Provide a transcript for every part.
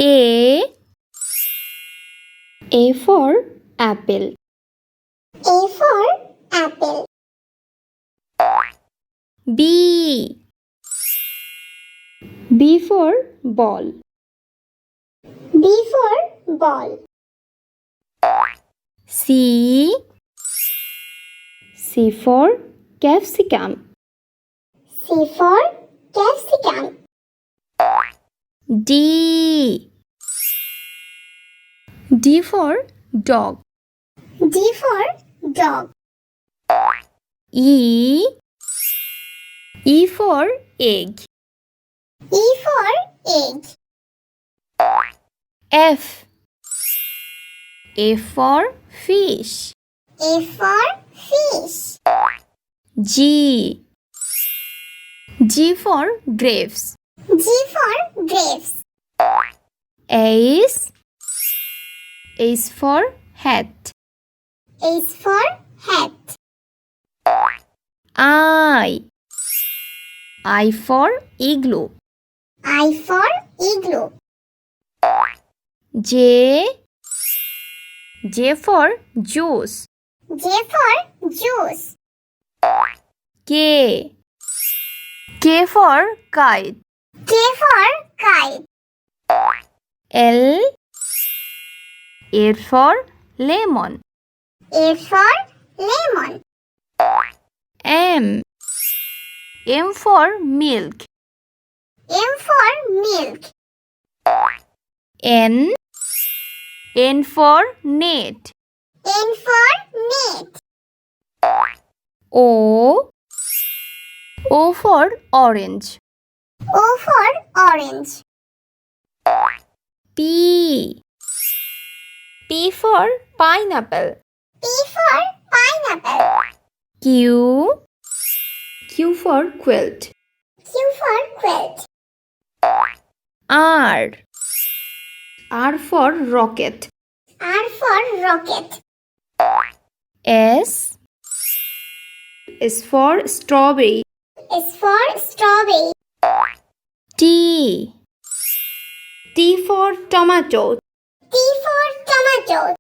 A for apple. A for apple. B for ball. B for ball. C for capsicum. C for capsicum. D for dog. D for dog. E for egg. E for egg. F for fish. A for fish. G for grapes. G for grapes. H for hat. H for hat. I for igloo. I for igloo. J for juice. J for juice. K for kite. K for kite. L for lemon. A for lemon. M for milk. M for milk. N for net. N for net. O for orange. O for orange. P for pineapple. P for pineapple. Q for quilt. Q for quilt. R for rocket. R for rocket. S for strawberry. S for strawberry. T for tomato. T for tomato.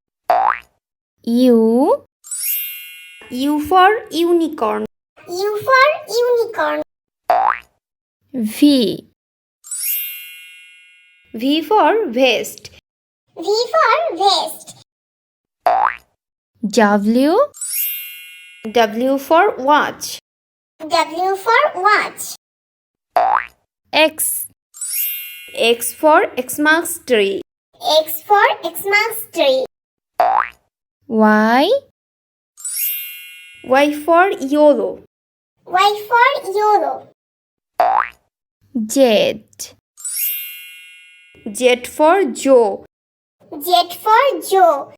U for unicorn. U for unicorn. V for vest. V for vest. W for watch. W for watch. X for Xmas tree. X for Xmas tree. Y for yellow. Y for yellow. Z for Joe. Z for Joe.